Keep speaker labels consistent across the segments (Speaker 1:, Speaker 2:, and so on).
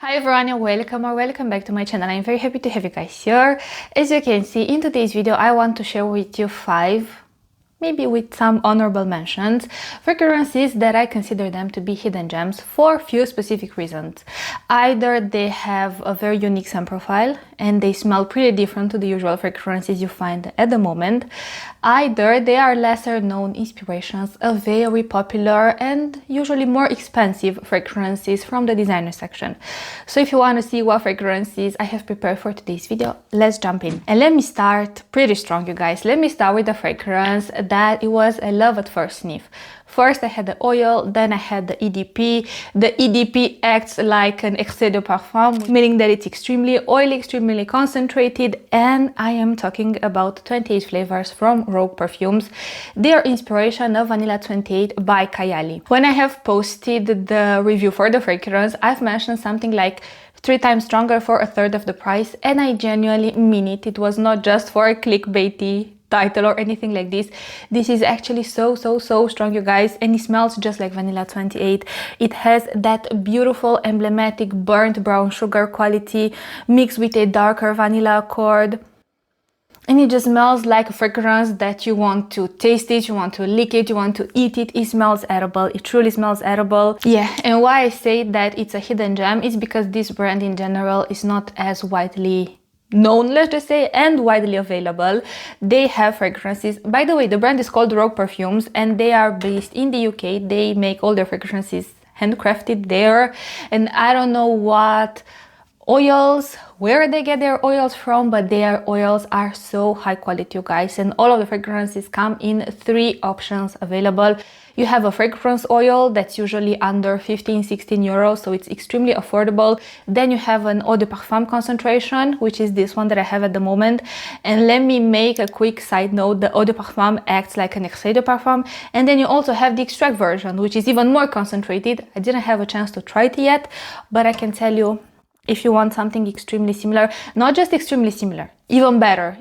Speaker 1: Hi everyone and welcome back to my channel. I'm very happy to have you guys here. As you can see in today's video, I want to share with you 5, maybe with some honorable mentions, fragrances that I consider them to be hidden gems for a few specific reasons. Either they have a very unique scent profile and they smell pretty different to the usual fragrances you find at the moment. Either they are lesser known inspirations of very popular and usually more expensive fragrances from the designer section. So if you want to see what fragrances I have prepared for today's video, let's jump in. And let me start pretty strong, you guys. Let me start with the fragrance that it was a love at first sniff. First I had the oil, then I had the EDP. The EDP acts like an excès de parfum, meaning that it's extremely oily, extremely concentrated, and I am talking about 28 flavors from Rogue Perfumes. Their inspiration of Vanilla 28 by Kayali. When I have posted the review for the fragrance, I've mentioned something like 3 times stronger for a third of the price, and I genuinely mean it. It was not just for a clickbaity title or anything like this. This is actually so strong, you guys, and it smells just like Vanilla 28. It has that beautiful emblematic burnt brown sugar quality mixed with a darker vanilla accord. And it just smells like a fragrance that you want to taste it, you want to lick it, you want to eat it. It smells edible. It truly smells edible. Yeah, and why I say that it's a hidden gem is because this brand in general is not as widely known, let's just say, and widely available. They have fragrances. By the way, the brand is called Rogue Perfumes and they are based in the UK. They make all their fragrances handcrafted there, and I don't know what oils, where they get their oils from, but their oils are so high quality, you guys, and all of the fragrances come in 3 options available. You have a fragrance oil that's usually under 15-16 euros, so it's extremely affordable. Then you have an eau de parfum concentration, which is this one that I have at the moment. And let me make a quick side note: the eau de parfum acts like an excès de parfum. And then you also have the extract version, which is even more concentrated. I didn't have a chance to try it yet, but I can tell you, if you want something extremely similar, not just extremely similar, even better,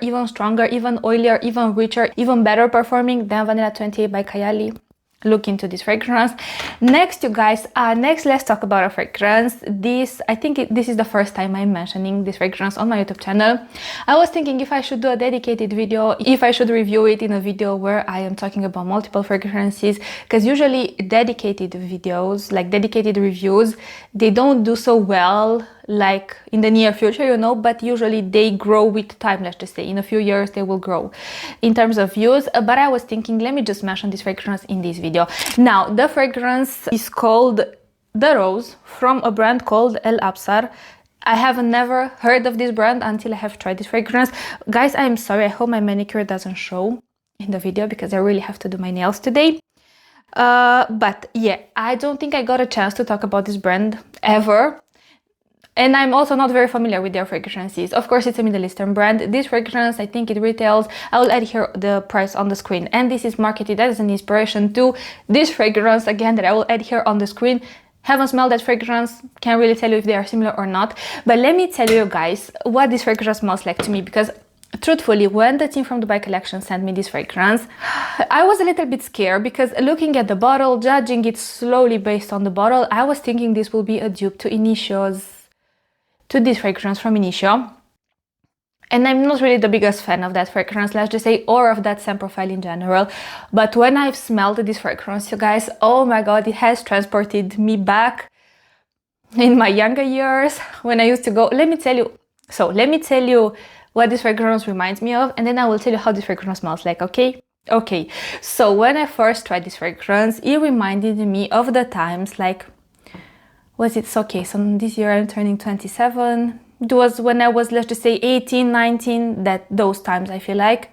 Speaker 1: even stronger, even oilier, even richer, even better performing than Vanilla 28 by Kayali, look into this fragrance. Next, you guys, let's talk about a fragrance. This is the first time I'm mentioning this fragrance on my YouTube channel. I was thinking if I should do a dedicated video, if I should review it in a video where I am talking about multiple fragrances, because usually dedicated videos, like dedicated reviews, they don't do so well like in the near future, you know, but usually they grow with time. Let's just say in a few years they will grow in terms of views. But I was thinking, let me just mention this fragrance in this video. Now, the fragrance is called The Rose from a brand called El Absar. I have never heard of this brand until I have tried this fragrance. Guys, I'm sorry, I hope my manicure doesn't show in the video because I really have to do my nails today. But yeah, I don't think I got a chance to talk about this brand ever. And I'm also not very familiar with their fragrances. Of course, it's a Middle Eastern brand. This fragrance, I think it retails, I will add here the price on the screen. And this is marketed as an inspiration to this fragrance, again, that I will add here on the screen. Haven't smelled that fragrance, can't really tell you if they are similar or not. But let me tell you guys what this fragrance smells like to me, because truthfully, when the team from Dubai Collection sent me this fragrance, I was a little bit scared because looking at the bottle, judging it slowly based on the bottle, I was thinking this will be a dupe to this fragrance from Initio. And I'm not really the biggest fan of that fragrance, let's just say, or of that scent profile in general. But when I've smelled this fragrance, you guys, oh my god, it has transported me back in my younger years when I used to go. Let me tell you what this fragrance reminds me of, and then I will tell you how this fragrance smells like, okay? Okay, so when I first tried this fragrance, it reminded me of the times, like, so this year I'm turning 27. It was when I was, let's just say, 18, 19, those times, I feel like.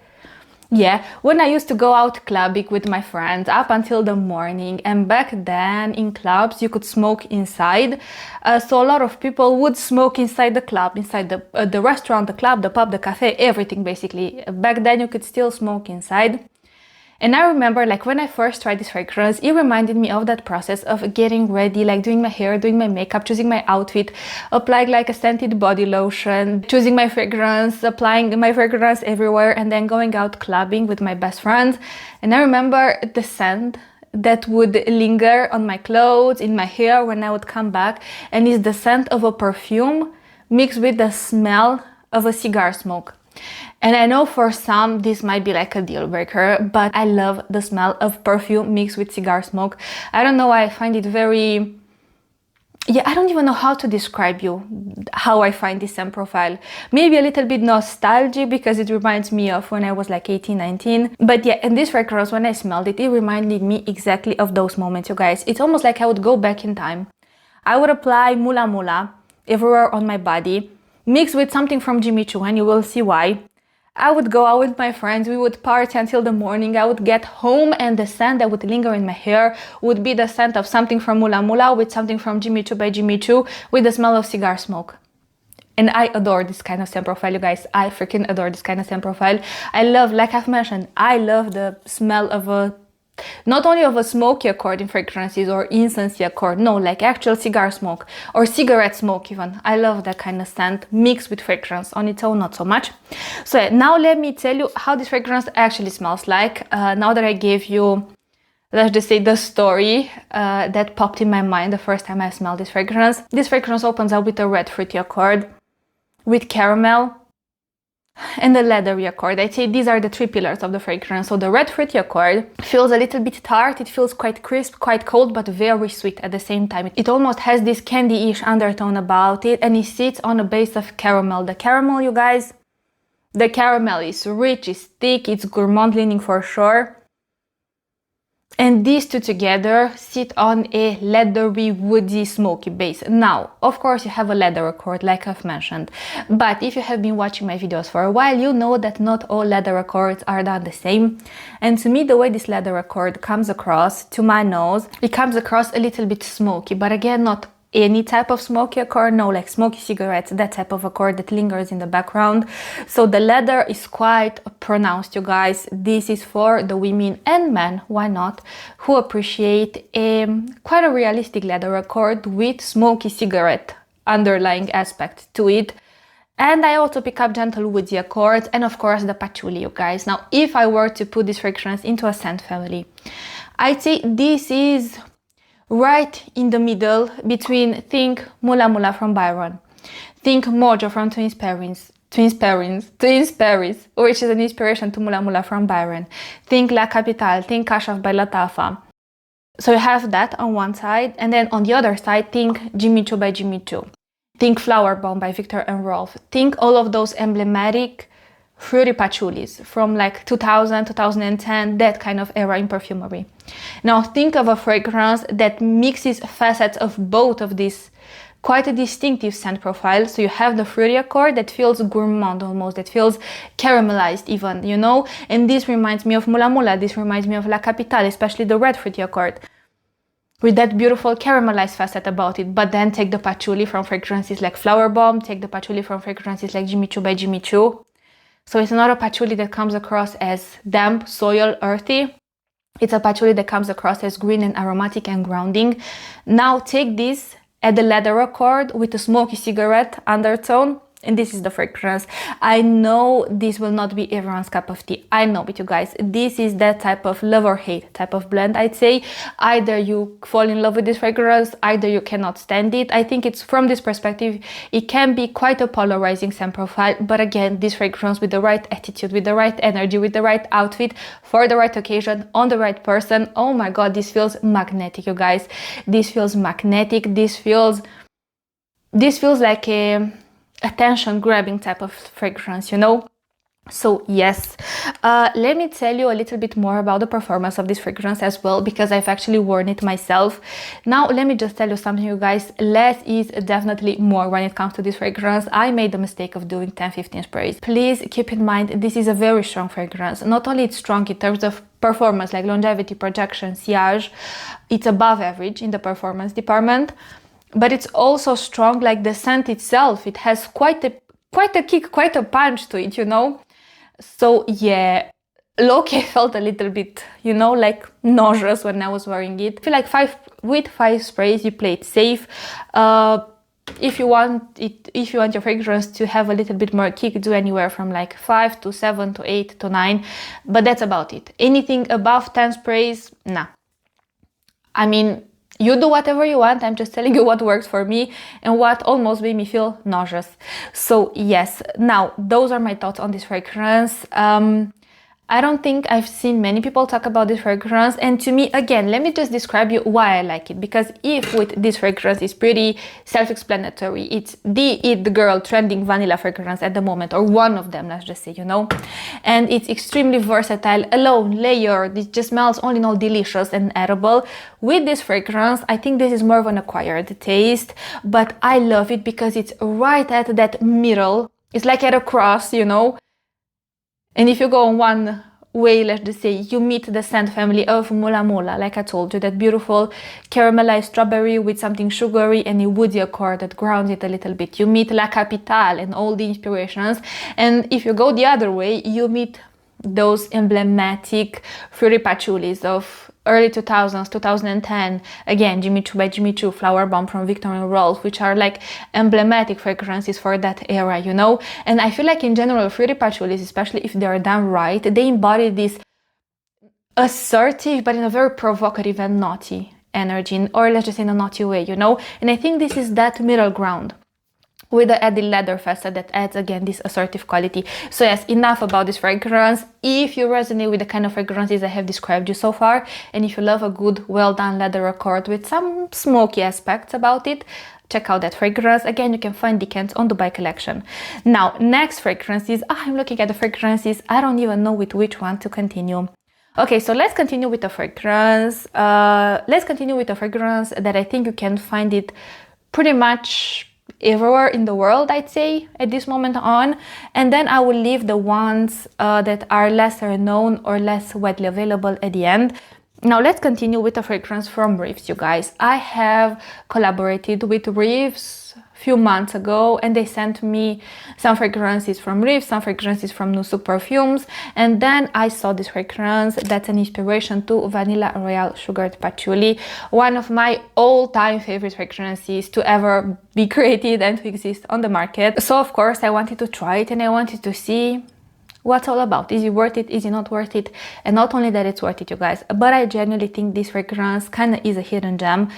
Speaker 1: Yeah, when I used to go out clubbing with my friends up until the morning, and back then in clubs you could smoke inside. So a lot of people would smoke inside the club, inside the restaurant, the club, the pub, the cafe, everything basically. Back then you could still smoke inside. And I remember, like, when I first tried this fragrance, it reminded me of that process of getting ready, like doing my hair, doing my makeup, choosing my outfit, applying like a scented body lotion, choosing my fragrance, applying my fragrance everywhere, and then going out clubbing with my best friends. And I remember the scent that would linger on my clothes, in my hair when I would come back, and it's the scent of a perfume mixed with the smell of a cigar smoke. And I know for some this might be like a deal breaker, but I love the smell of perfume mixed with cigar smoke. I don't know why, I find it very... yeah, I don't even know how to describe you how I find this scent profile. Maybe a little bit nostalgic because it reminds me of when I was like 18, 19. But yeah, and this fragrance, when I smelled it, it reminded me exactly of those moments, you guys. It's almost like I would go back in time. I would apply Mula Mula everywhere on my body, mixed with something from Jimmy Choo, and you will see why. I would go out with my friends, we would party until the morning, I would get home, and the scent that would linger in my hair would be the scent of something from Mula Mula with something from Jimmy Choo by Jimmy Choo with the smell of cigar smoke. And I adore this kind of scent profile, you guys. I freaking adore this kind of scent profile. I love, like I've mentioned, I love the smell of a... not only of a smoky accord in fragrances or incensey accord, no, like actual cigar smoke or cigarette smoke even. I love that kind of scent mixed with fragrance. On its own, not so much. So yeah, now let me tell you how this fragrance actually smells like. Now that I gave you, let's just say, the story that popped in my mind the first time I smelled this fragrance. This fragrance opens up with a red fruity accord, with caramel, and the leathery accord. I'd say these are the three pillars of the fragrance. So the red fruity accord feels a little bit tart, it feels quite crisp, quite cold, but very sweet at the same time. It almost has this candy-ish undertone about it, and it sits on a base of caramel. The caramel, you guys, the caramel is rich, it's thick, it's gourmand leaning for sure. And these two together sit on a leathery, woody, smoky base. Now, of course, you have a leather accord, like I've mentioned. But if you have been watching my videos for a while, you know that not all leather accords are done the same. And to me, the way this leather accord comes across to my nose, it comes across a little bit smoky. But again, not any type of smoky accord, no, like smoky cigarettes, that type of accord that lingers in the background. So the leather is quite pronounced, you guys. This is for the women and men, why not, who appreciate quite a realistic leather accord with smoky cigarette underlying aspect to it. And I also pick up gentle woody accords, and of course the patchouli, you guys. Now, if I were to put this fragrance into a scent family, I'd say this is right in the middle between, think Mula Mula from Byron, think Mojo from Twins Paris, which is an inspiration to Mula Mula from Byron, think La Capitale, think Kashaf by Lattafa. So you have that on one side, and then on the other side, think Jimmy Choo by Jimmy Choo, think Flower Bomb by Viktor and Rolf, think all of those emblematic fruity patchoulis from like 2000, 2010, that kind of era in perfumery. Now think of a fragrance that mixes facets of both of these, quite a distinctive scent profile. So you have the fruity accord that feels gourmand almost, that feels caramelized even, you know, and this reminds me of Mula Mula, this reminds me of La Capitale, especially the red fruity accord, with that beautiful caramelized facet about it. But then take the patchouli from fragrances like Flower Bomb, take the patchouli from fragrances like Jimmy Choo by Jimmy Choo. So it's not a patchouli that comes across as damp, soil, earthy. It's a patchouli that comes across as green and aromatic and grounding. Now take this, add the leather accord with a smoky cigarette undertone, and this is the fragrance. I know this will not be everyone's cup of tea. I know it, you guys. This is that type of love or hate type of blend, I'd say. Either you fall in love with this fragrance, either you cannot stand it. I think it's, from this perspective, it can be quite a polarizing scent profile. But again, this fragrance with the right attitude, with the right energy, with the right outfit, for the right occasion, on the right person. Oh my God, this feels magnetic, you guys. This feels magnetic. This feels like a attention grabbing type of fragrance, you know. So yes, let me tell you a little bit more about the performance of this fragrance as well, because I've actually worn it myself. Now let me just tell you something, you guys. Less is definitely more when it comes to this fragrance. I made the mistake of doing 10-15 sprays. Please keep in mind, this is a very strong fragrance. Not only it's strong in terms of performance, like longevity, projection, sillage, it's above average in the performance department, but it's also strong, like the scent itself. It has quite a kick, quite a punch to it, you know. So yeah, low-key felt a little bit, you know, like nauseous when I was wearing it. I feel like with 5 sprays you play it safe. If you want your fragrance to have a little bit more kick, do anywhere from like 5 to 7 to 8 to 9, but that's about it. Anything above 10 sprays, nah. I mean, you do whatever you want. I'm just telling you what works for me and what almost made me feel nauseous. So yes, now those are my thoughts on this fragrance. I don't think I've seen many people talk about this fragrance, and to me, again, let me just describe you why I like it, because if with this fragrance is pretty self-explanatory, it's the it girl trending vanilla fragrance at the moment, or one of them, let's just say, you know, and it's extremely versatile, alone, layered, it just smells all in all delicious and edible. With this fragrance, I think this is more of an acquired taste, but I love it because it's right at that middle, it's like at a cross, you know. And if you go on one way, let's just say, you meet the scent family of Mula Mula, like I told you, that beautiful caramelized strawberry with something sugary and a woody accord that grounds it a little bit. You meet La Capitale and all the inspirations. And if you go the other way, you meet those emblematic fruity patchoulis of early 2000s, 2010, again, Jimmy Choo by Jimmy Choo, Flower Bomb from Viktor and Rolf, which are like emblematic fragrances for that era, you know? And I feel like in general, fruity patchoulis, especially if they are done right, they embody this assertive, but in a very provocative and naughty energy, or let's just say in a naughty way, you know? And I think this is that middle ground, with the added leather facet that adds again this assertive quality. So yes, enough about this fragrance. If you resonate with the kind of fragrances I have described you so far, and if you love a good well done leather accord with some smoky aspects about it, check out that fragrance. Again, you can find Decant on Dubai collection. Now, next fragrances. I'm looking at the fragrances, I don't even know with which one to continue. Okay, so let's continue with the fragrance. Let's continue with the fragrance that I think you can find it pretty much everywhere in the world, I'd say, at this moment on. And then I will leave the ones that are lesser known or less widely available at the end. Now let's continue with the fragrance from Reeves, you guys. I have collaborated with Reeves a few months ago, and they sent me some fragrances from Reeves, some fragrances from Nusuk Perfumes, and then I saw this fragrance that's an inspiration to Vanilla Royale Sugared Patchouli, one of my all-time favorite fragrances to ever be created and to exist on the market. So of course I wanted to try it and I wanted to see what's all about. Is it worth it? Is it not worth it? And not only that it's worth it, you guys, but I genuinely think this fragrance kind of is a hidden gem.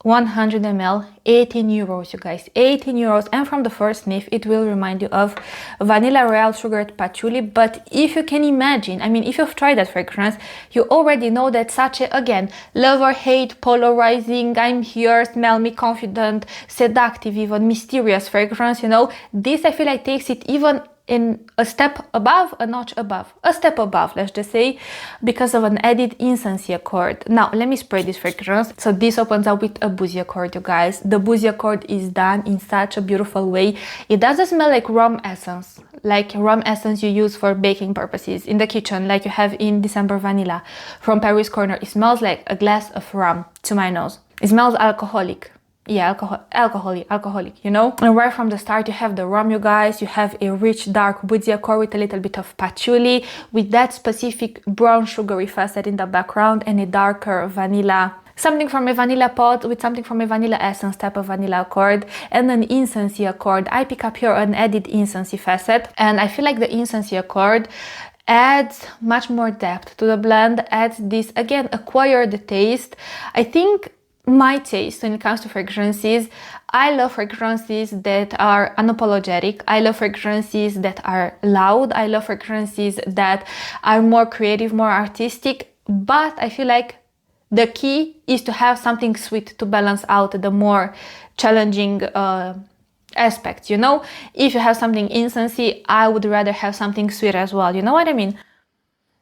Speaker 1: 100 ml, 18 euros, you guys, 18 euros. And from the first sniff, it will remind you of Vanilla Royale Sugared Patchouli. But if you can imagine, I mean, if you've tried that fragrance, you already know that such a, again, love or hate, polarizing, I'm here, smell me, confident, seductive, even mysterious fragrance, you know, this I feel like takes it even in a step above, a notch above, a step above, let's just say, because of an added incensey accord. Now, let me spray this fragrance. So this opens up with a boozy accord, you guys. The boozy accord is done in such a beautiful way. It doesn't smell like rum essence you use for baking purposes in the kitchen, like you have in December Vanilla from Paris Corner. It smells like a glass of rum to my nose. It smells alcoholic. Yeah, alcoholic, you know? And right from the start, you have the rum, you guys. You have a rich, dark boozy accord with a little bit of patchouli, with that specific brown sugary facet in the background, and a darker vanilla, something from a vanilla pot with something from a vanilla essence type of vanilla accord, and an incensey accord. I pick up here an added incensey facet, and I feel like the incensey accord adds much more depth to the blend, adds this, again, acquired taste. I think my taste when it comes to fragrances, I love fragrances that are unapologetic. I love fragrances that are loud. I love fragrances that are more creative, more artistic. But I feel like the key is to have something sweet to balance out the more challenging aspects, you know? If you have something incensey, I would rather have something sweet as well, you know what I mean?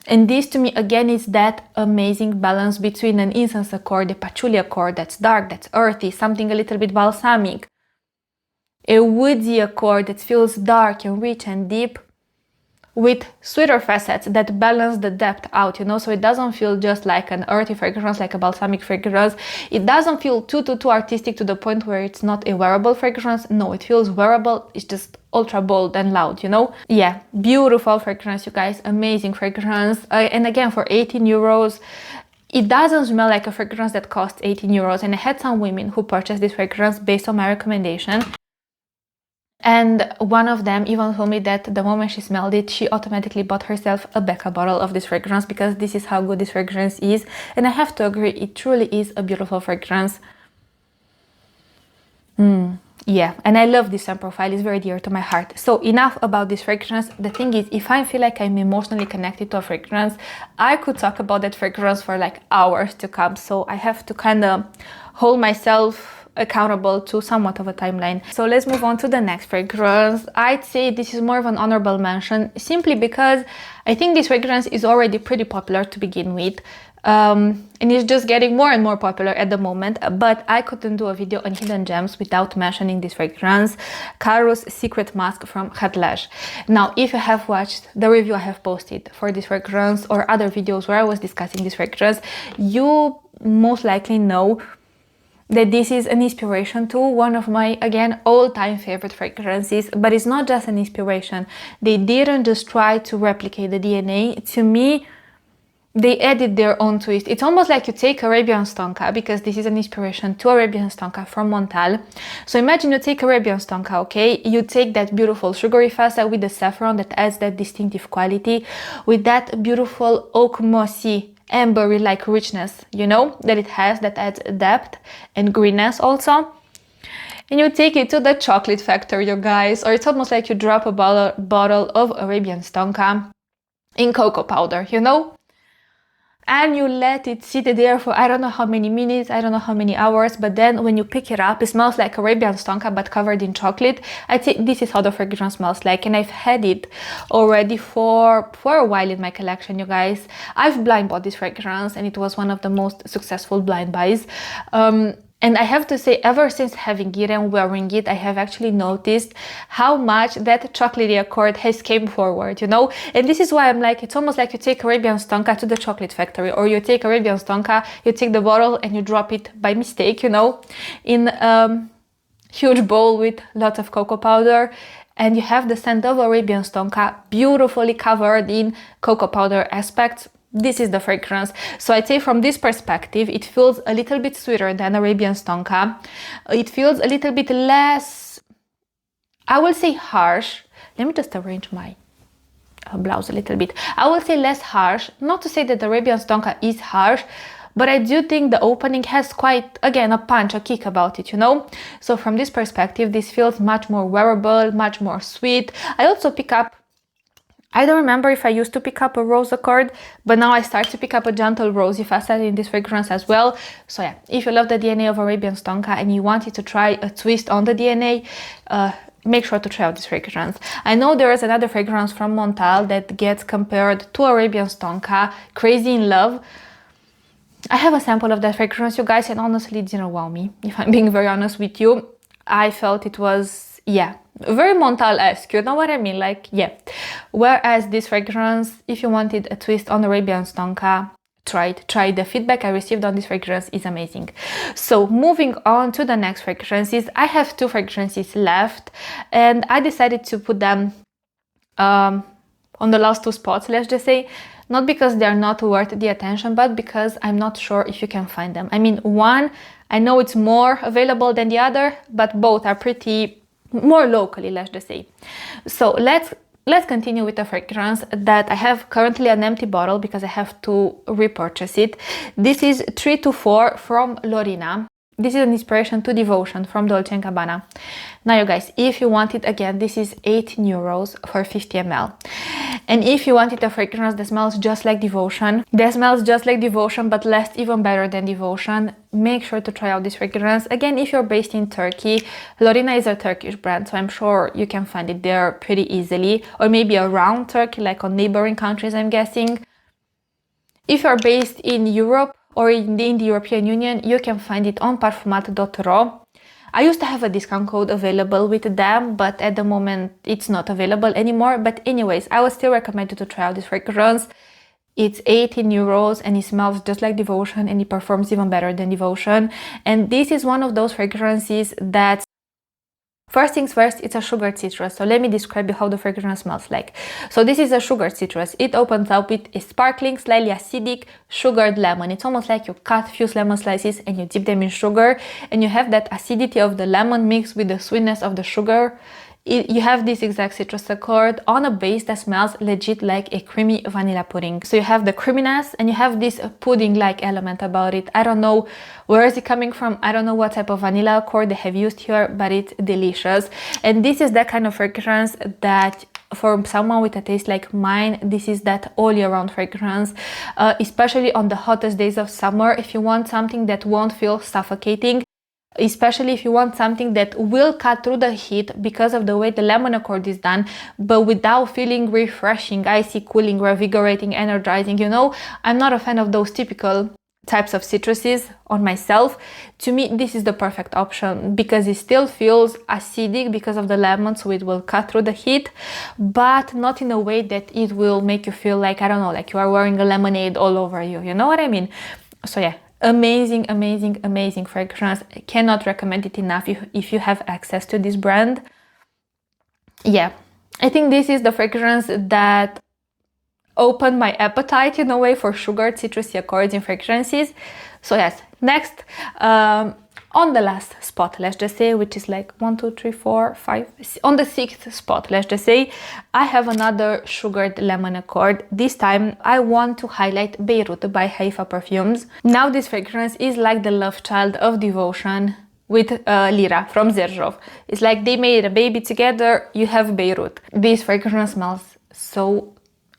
Speaker 1: And this to me, again, is that amazing balance between an incense accord, a patchouli accord that's dark, that's earthy, something a little bit balsamic, a woody accord that feels dark and rich and deep, with sweeter facets that balance the depth out, you know, so it doesn't feel just like an earthy fragrance, like a balsamic fragrance. It doesn't feel too artistic to the point where it's not a wearable fragrance. No, it feels wearable. It's just ultra bold and loud, you know? Yeah, beautiful fragrance, you guys. Amazing fragrance. And again, for 18 euros, it doesn't smell like a fragrance that costs 18 euros. And I had some women who purchased this fragrance based on my recommendation. And one of them even told me that the moment she smelled it, she automatically bought herself a Becca bottle of this fragrance because this is how good this fragrance is. And I have to agree, it truly is a beautiful fragrance. Yeah, and I love this scent profile, it's very dear to my heart. So enough about this fragrance. The thing is, if I feel like I'm emotionally connected to a fragrance, I could talk about that fragrance for like hours to come. So I have to kind of hold myself accountable to somewhat of a timeline. So let's move on to the next fragrance. I'd say this is more of an honorable mention, simply because I think this fragrance is already pretty popular to begin with. And it's just getting more and more popular at the moment, but I couldn't do a video on hidden gems without mentioning this fragrance, Caro's Secret Mask from Hatlaj. Now, if you have watched the review I have posted for this fragrance or other videos where I was discussing this fragrance, you most likely know that this is an inspiration to one of my, again, all-time favorite fragrances. But it's not just an inspiration. They didn't just try to replicate the DNA. To me, they added their own twist. It's almost like you take Arabian Stonka, because this is an inspiration to Arabian Stonka from Montal. So imagine you take Arabian Stonka, okay? You take that beautiful sugary fasa with the saffron that adds that distinctive quality, with that beautiful oak mossy ambery-like richness, you know, that it has, that adds depth and greenness also. And you take it to the chocolate factory, you guys, or it's almost like you drop a bottle of Arabian Stonka in cocoa powder, you know? And you let it sit there for I don't know how many minutes, I don't know how many hours, but then when you pick it up, it smells like Arabian Stonka but covered in chocolate. I think this is how the fragrance smells like, and I've had it already for a while in my collection, you guys. I've blind bought this fragrance and it was one of the most successful blind buys. And I have to say, ever since having it and wearing it, I have actually noticed how much that chocolatey accord has came forward, you know? And this is why I'm like, it's almost like you take Arabian Stonka to the chocolate factory, or you take Arabian Stonka, you take the bottle and you drop it by mistake, you know, in a huge bowl with lots of cocoa powder. And you have the scent of Arabian Stonka beautifully covered in cocoa powder aspects. This is the fragrance. So I'd say from this perspective, it feels a little bit sweeter than Arabian Stonka. It feels a little bit less, I will say harsh. Let me just arrange my blouse a little bit. I will say less harsh. Not to say that Arabian Stonka is harsh, but I do think the opening has quite, again, a punch, a kick about it, you know? So from this perspective, this feels much more wearable, much more sweet. I also pick up, I don't remember if I used to pick up a rose accord, but now I start to pick up a gentle rosy facet in this fragrance as well. So yeah, if you love the DNA of Arabian Stonka and you wanted to try a twist on the DNA, make sure to try out this fragrance. I know there is another fragrance from Montal that gets compared to Arabian Stonka, Crazy in Love. I have a sample of that fragrance, you guys, and honestly, it didn't wow me. If I'm being very honest with you, I felt it was, yeah, very Montal-esque, you know what I mean? Like, yeah. Whereas this fragrance, if you wanted a twist on Arabian Stonka, try. The feedback I received on this fragrance is amazing. So moving on to the next fragrances, I have two fragrances left, and I decided to put them on the last two spots, let's just say. Not because they're not worth the attention, but because I'm not sure if you can find them. I mean, one, I know it's more available than the other, but both are pretty more locally, let's just say. So let's continue with the fragrance that I have currently an empty bottle because I have to repurchase it. This is 324 from Lorina. This is an inspiration to Devotion from Dolce & Gabbana. Now you guys, if you want it, again, this is 18 euros for 50 ml. And if you wanted a fragrance that smells just like Devotion, but lasts even better than Devotion, make sure to try out this fragrance. Again, if you're based in Turkey, Lorina is a Turkish brand, so I'm sure you can find it there pretty easily, or maybe around Turkey, like on neighboring countries, I'm guessing. If you're based in Europe or in the European Union, you can find it on parfumat.ro. I used to have a discount code available with them, but at the moment it's not available anymore. But anyways, I would still recommend you to try out this fragrance. It's 18 euros and it smells just like Devotion and it performs even better than Devotion. And this is one of those fragrances that, first things first, it's a sugared citrus. So let me describe you how the fragrance smells like. So this is a sugared citrus. It opens up with a sparkling, slightly acidic, sugared lemon. It's almost like you cut a few lemon slices and you dip them in sugar, and you have that acidity of the lemon mixed with the sweetness of the sugar. you have this exact citrus accord on a base that smells legit like a creamy vanilla pudding. So you have the creaminess and you have this pudding-like element about it. I don't know where is it coming from. I don't know what type of vanilla accord they have used here, but it's delicious. And this is that kind of fragrance that for someone with a taste like mine, this is that all year round fragrance, especially on the hottest days of summer. If you want something that won't feel suffocating, especially if you want something that will cut through the heat because of the way the lemon accord is done, but without feeling refreshing, icy, cooling, revigorating, energizing. You know, I'm not a fan of those typical types of citruses on myself. To me, this is the perfect option because it still feels acidic because of the lemon, so it will cut through the heat, but not in a way that it will make you feel like, I don't know, like you are wearing a lemonade all over you. You know what I mean? So yeah, amazing, amazing, amazing fragrance. I cannot recommend it enough if you have access to this brand. Yeah, I think this is the fragrance that opened my appetite in a way for sugared citrusy accords in fragrances. So yes, next, on the last spot, let's just say, which is like 1, 2, 3, 4, 5, on the 6th spot, let's just say, I have another sugared lemon accord. This time I want to highlight Beirut by Haifa Perfumes. Now this fragrance is like the love child of Devotion with Lira from Xerjoff. It's like they made a baby together. You have Beirut. This fragrance smells so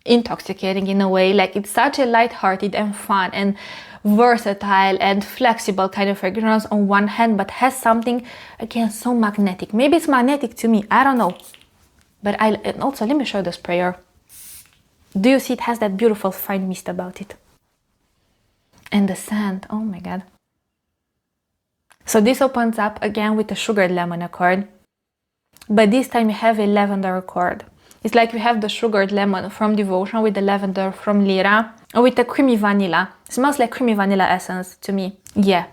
Speaker 1: intoxicating in a way. Like, it's such a light-hearted and fun and versatile and flexible kind of fragrance on one hand, but has something, again, so magnetic. Maybe it's magnetic to me, I don't know. But and also, let me show the sprayer. Do you see it has that beautiful fine mist about it? And the scent, oh my god. So this opens up again with a sugared lemon accord, but this time you have a lavender accord. It's like we have the sugared lemon from Devotion with the lavender from Lira with the creamy vanilla. It smells like creamy vanilla essence to me. Yeah,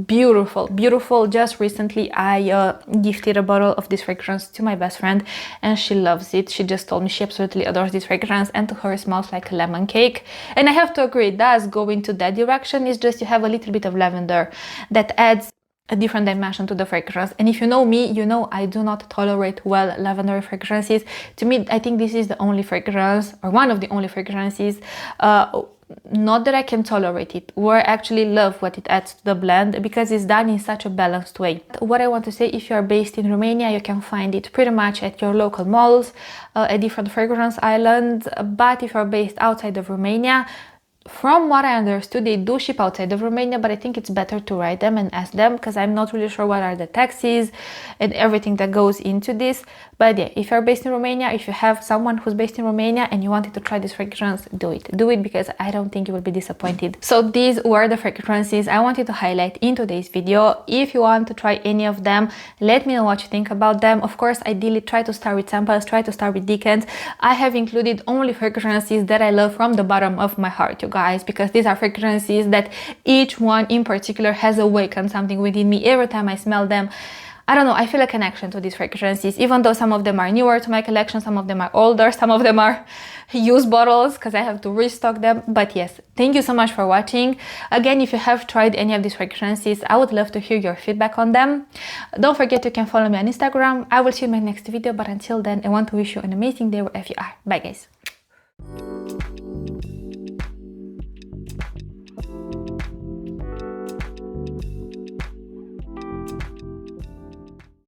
Speaker 1: beautiful, beautiful. Just recently I gifted a bottle of this fragrance to my best friend and she loves it. She just told me she absolutely adores this fragrance and to her it smells like a lemon cake. And I have to agree, it does go into that direction. It's just you have a little bit of lavender that adds a different dimension to the fragrance. And if you know me, you know I do not tolerate well lavender fragrances. To me, I think this is the only fragrance, or one of the only fragrances, not that I can tolerate it, where I actually love what it adds to the blend because it's done in such a balanced way. What I want to say, if you are based in Romania, you can find it pretty much at your local malls, at different fragrance islands. But if you are based outside of Romania, from what I understood, they do ship outside of Romania, but I think it's better to write them and ask them because I'm not really sure what are the taxes and everything that goes into this. But yeah, if you're based in Romania, if you have someone who's based in Romania and you wanted to try this fragrance, do it. Do it because I don't think you will be disappointed. So these were the fragrances I wanted to highlight in today's video. If you want to try any of them, let me know what you think about them. Of course, ideally try to start with samples, try to start with decants. I have included only fragrances that I love from the bottom of my heart, you guys, because these are fragrances that each one in particular has awakened something within me. Every time I smell them, I don't know, I feel a connection to these fragrances, even though some of them are newer to my collection, some of them are older, some of them are used bottles because I have to restock them. But yes, thank you so much for watching. Again, if you have tried any of these fragrances, I would love to hear your feedback on them. Don't forget you can follow me on Instagram. I will see you in my next video, but until then, I want to wish you an amazing day wherever you are. Bye guys.